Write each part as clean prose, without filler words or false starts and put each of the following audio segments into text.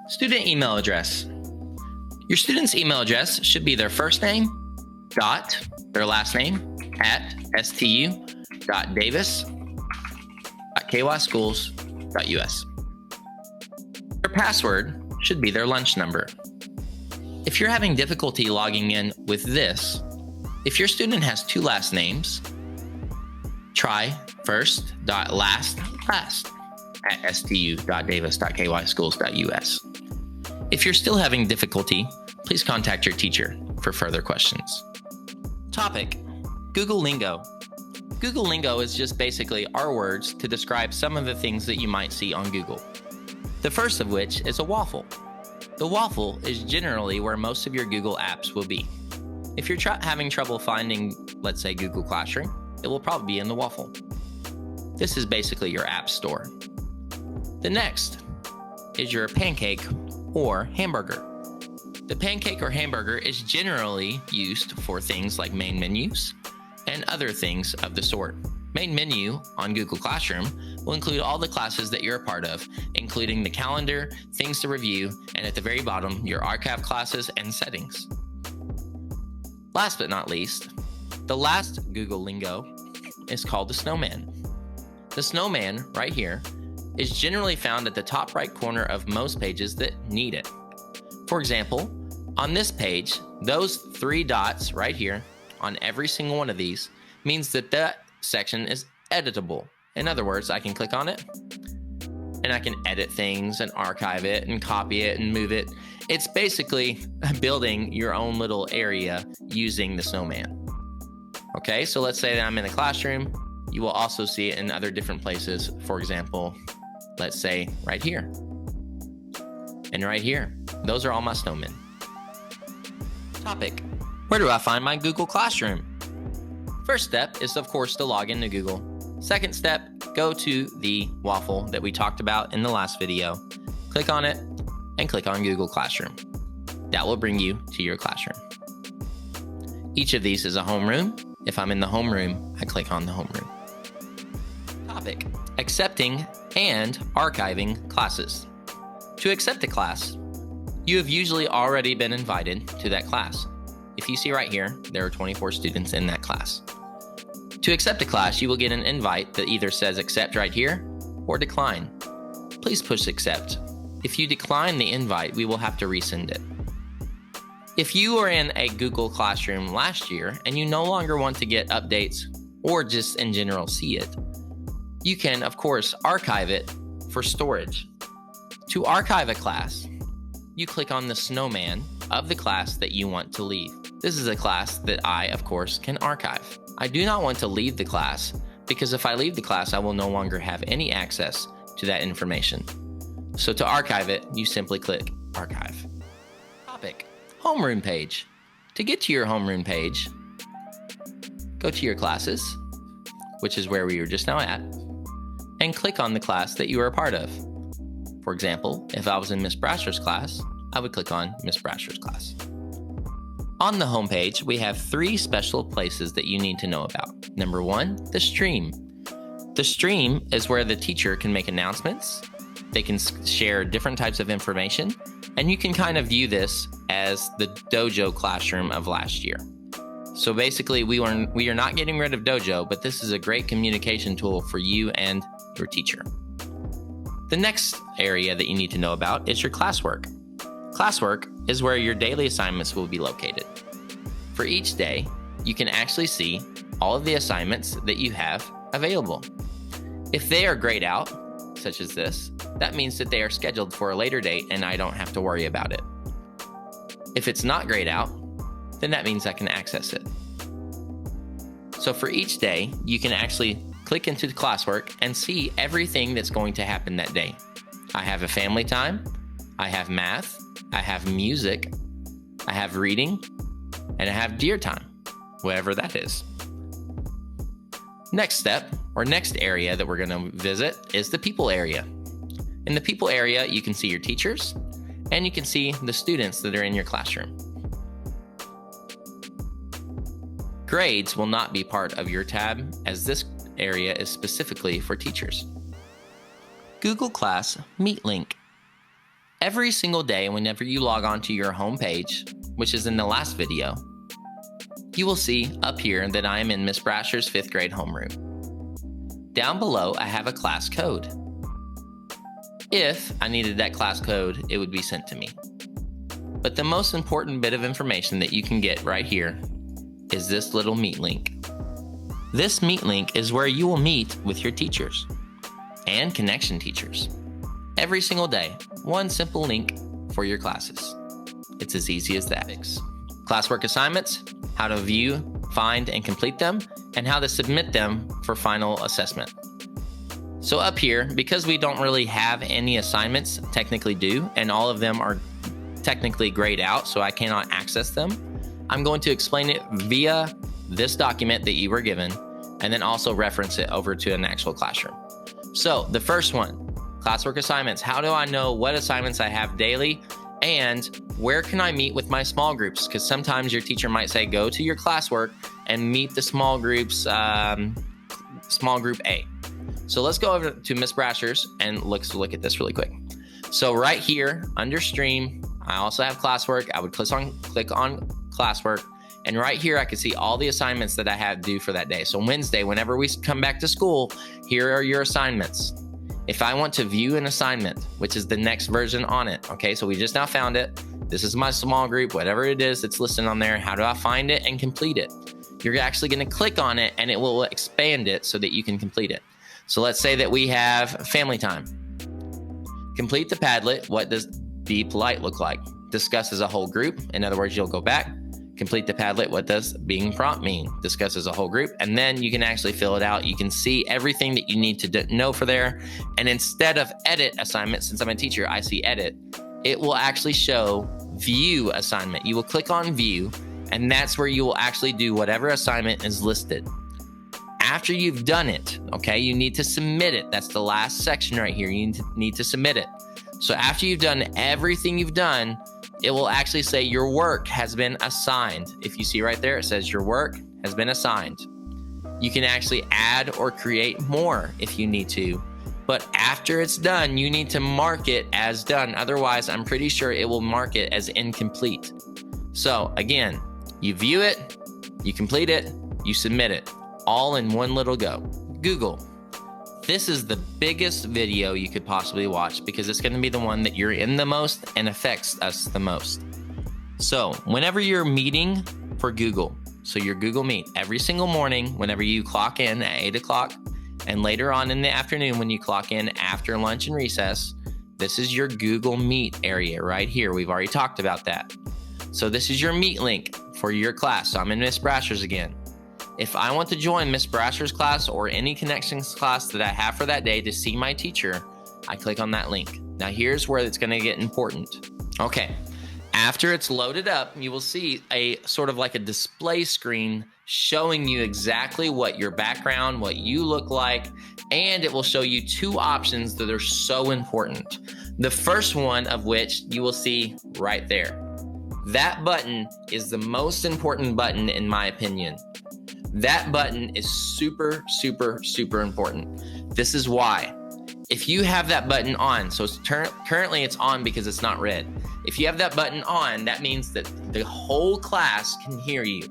Student email address. Your student's email address should be their first name, dot, their last name, at stu.davis.kyschools.us. Their password should be their lunch number. If you're having difficulty logging in with this, if your student has two last names, try first.last at stu.davis.kyschools.us. If you're still having difficulty, please contact your teacher for further questions. Topic: Google Lingo. Google Lingo is just basically our words to describe some of the things that you might see on Google. The first of which is a waffle. The waffle is generally where most of your Google apps will be. If you're having trouble finding, let's say, Google Classroom, it will probably be in the waffle. This is basically your app store. The next is your pancake or hamburger. The pancake or hamburger is generally used for things like main menus and other things of the sort. Main menu on Google Classroom will include all the classes that you're a part of, including the calendar, things to review, and at the very bottom, your archive classes and settings. Last but not least, the last Google Lingo is called the snowman. The snowman, right here, is generally found at the top right corner of most pages that need it. For example, on this page, those three dots right here on every single one of these means that that section is editable. In other words, I can click on it and I can edit things and archive it and copy it and move it. It's basically building your own little area using the snowman. Okay, so let's say that I'm in a classroom. You will also see it in other different places. For example, let's say right here and right here. Those are all my snowmen. Topic: where do I find my Google Classroom? First step is, of course, to log into Google. Second step, go to the waffle that we talked about in the last video. Click on it and click on Google Classroom. That will bring you to your classroom. Each of these is a homeroom. If I'm in the homeroom, I click on the homeroom. Topic: accepting and archiving classes. To accept a class, you have usually already been invited to that class. If you see right here, there are 24 students in that class. To accept a class, you will get an invite that either says accept right here or decline. Please push accept. If you decline the invite, we will have to resend it. If you were in a Google Classroom last year and you no longer want to get updates or just in general see it, you can, of course, archive it for storage. To archive a class, you click on the snowman of the class that you want to leave. This is a class that I, of course, can archive. I do not want to leave the class because if I leave the class, I will no longer have any access to that information. So to archive it, you simply click Archive. Topic: homeroom page. To get to your homeroom page, go to your classes, which is where we were just now at, and click on the class that you are a part of. For example, if I was in Miss Brasher's class, I would click on Miss Brasher's class. On the home page, we have three special places that you need to know about. Number one, the stream. The stream is where the teacher can make announcements. They can share different types of information, and you can kind of view this as the Dojo classroom of last year. So basically, we are not getting rid of Dojo, but this is a great communication tool for you and your teacher. The next area that you need to know about is your classwork. Classwork is where your daily assignments will be located. For each day, you can actually see all of the assignments that you have available. If they are grayed out, such as this, that means that they are scheduled for a later date and I don't have to worry about it. If it's not grayed out, then that means I can access it. So for each day, you can actually click into the classwork and see everything that's going to happen that day. I have a family time, I have math, I have music, I have reading, and I have deer time, whatever that is. Next step, or next area that we're going to visit is the people area. In the people area, you can see your teachers, and you can see the students that are in your classroom. Grades will not be part of your tab, as this area is specifically for teachers. Google Class Meet Link. Every single day, whenever you log on to your home page, which is in the last video, you will see up here that I am in Miss Brasher's 5th grade homeroom. Down below, I have a class code. If I needed that class code, it would be sent to me. But the most important bit of information that you can get right here is this little meet link. This meet link is where you will meet with your teachers and connection teachers. Every single day, one simple link for your classes. It's as easy as that. Classwork assignments, how to view, find, and complete them, and how to submit them for final assessment. So up here, because we don't really have any assignments technically due, and all of them are technically grayed out, so I cannot access them, I'm going to explain it via this document that you were given, and then also reference it over to an actual classroom. So the first one, classwork assignments. How do I know what assignments I have daily? And where can I meet with my small groups? Because sometimes your teacher might say, go to your classwork and meet the small groups, small group A. So let's go over to Miss Brasher's and let's look at this really quick. So right here under stream, I also have classwork. I would click on classwork. And right here, I can see all the assignments that I have due for that day. So Wednesday, whenever we come back to school, here are your assignments. If I want to view an assignment, which is the next version on it, okay, so we just now found it. This is my small group, whatever it is that's listed on there. How do I find it and complete it? You're actually going to click on it and it will expand it so that you can complete it. So let's say that we have family time. Complete the Padlet. What does be polite look like? Discuss as a whole group. In other words, you'll go back. Complete the Padlet. What does being prompt mean? Discuss as a whole group. And then you can actually fill it out. You can see everything that you need to know for there. And instead of edit assignment, since I'm a teacher, I see edit. It will actually show view assignment. You will click on view, and that's where you will actually do whatever assignment is listed. After you've done it, okay, you need to submit it. That's the last section right here. You need to submit it. So after you've done everything you've done, it will actually say your work has been assigned. If you see right there, it says your work has been assigned. You can actually add or create more if you need to. But after it's done, you need to mark it as done. Otherwise, I'm pretty sure it will mark it as incomplete. So again, you view it, you complete it, you submit it, all in one little go. Google. This is the biggest video you could possibly watch because it's going to be the one that you're in the most and affects us the most. So whenever you're meeting for Google, so your Google Meet every single morning, whenever you clock in at 8 o'clock and later on in the afternoon when you clock in after lunch and recess, this is your Google Meet area right here. We've already talked about that. So this is your Meet link for your class. So I'm in Miss Brasher's again. If I want to join Miss Brasher's class or any connections class that I have for that day to see my teacher, I click on that link. Now here's where it's going to get important. Okay, after it's loaded up, you will see a sort of like a display screen showing you exactly what your background, what you look like, and it will show you two options that are so important. The first one of which you will see right there. That button is the most important button in my opinion. That button is super, super, super important. This is why. If you have that button on, so it's currently it's on because it's not red. If you have that button on, that means that the whole class can hear you.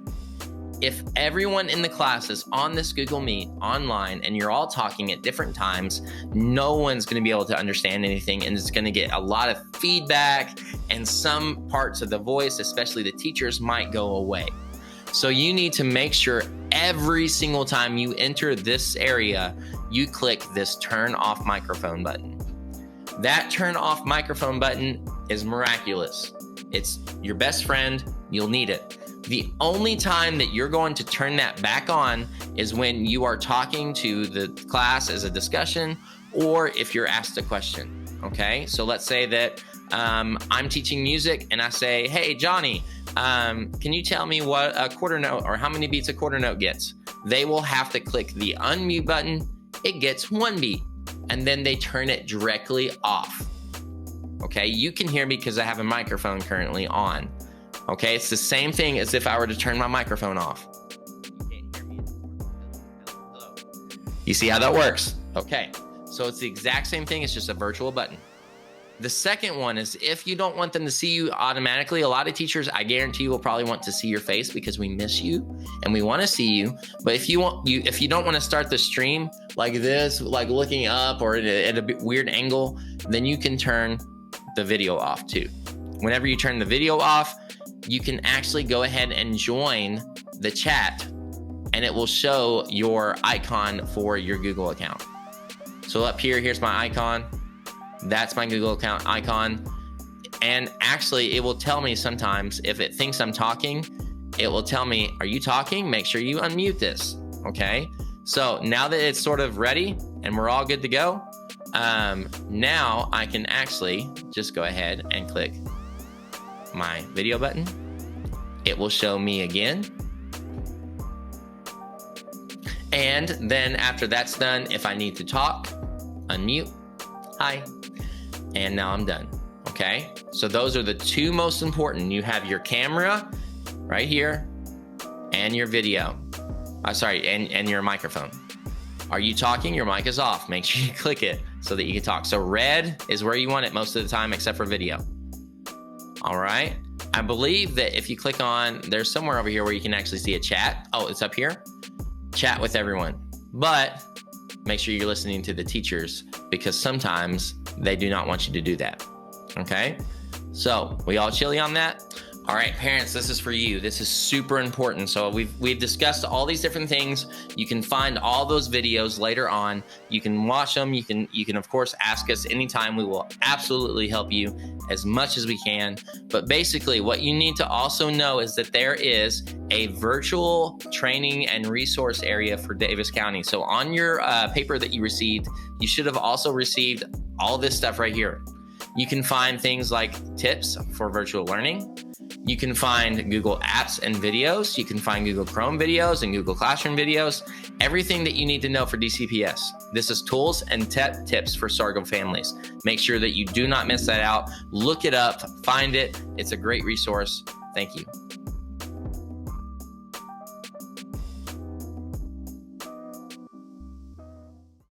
If everyone in the class is on this Google Meet online and you're all talking at different times, no one's going to be able to understand anything, and it's going to get a lot of feedback, and some parts of the voice, especially the teachers, might go away. So you need to make sure every single time you enter this area, you click this turn off microphone button. That turn off microphone button is miraculous. It's your best friend. You'll need it. The only time that you're going to turn that back on is when you are talking to the class as a discussion, or if you're asked a question. Okay, so let's say that I'm teaching music and I say, hey, Johnny, can you tell me what a quarter note or how many beats a quarter note gets? They will have to click the unmute button. It gets 1 beat, and then they turn it directly off. Okay, you can hear me because I have a microphone currently on. Okay, it's the same thing as if I were to turn my microphone off. You can't hear me. Hello. You see how that works? Okay, so it's the exact same thing. It's just a virtual button. The second one is if you don't want them to see you automatically. A lot of teachers, I guarantee, will probably want to see your face because we miss you and we want to see you. But if you don't want to start the stream like this, like looking up or at a weird angle, then you can turn the video off too. Whenever you turn the video off, you can actually go ahead and join the chat, and it will show your icon for your Google account. So up here, here's my icon. That's my Google account icon. And actually, it will tell me sometimes if it thinks I'm talking, it will tell me, are you talking? Make sure you unmute this, okay? So now that it's sort of ready and we're all good to go, now I can actually just go ahead and click my video button. It will show me again. And then after that's done, if I need to talk, unmute, hi, and now I'm done, okay? So those are the two most important. You have your camera right here and your video. And your microphone. Are you talking? Your mic is off. Make sure you click it so that you can talk. So red is where you want it most of the time, except for video. All right. I believe that if you click on, there's somewhere over here where you can actually see a chat. Oh, it's up here. Chat with everyone. But make sure you're listening to the teachers because sometimes they do not want you to do that. Okay. So we all chilly on that? All right, parents, this is for you. This is super important. So we've discussed all these different things. You can find all those videos later on. You can watch them. You can of course ask us anytime. We will absolutely help you as much as we can. But basically what you need to also know is that there is a virtual training and resource area for Davis County. So on your paper that you received, you should have also received all this stuff right here. You can find things like tips for virtual learning. You can find Google Apps and videos. You can find Google Chrome videos and Google Classroom videos. Everything that you need to know for DCPS. This is tools and tips for Sorgho families. Make sure that you do not miss that out. Look it up, find it. It's a great resource. Thank you.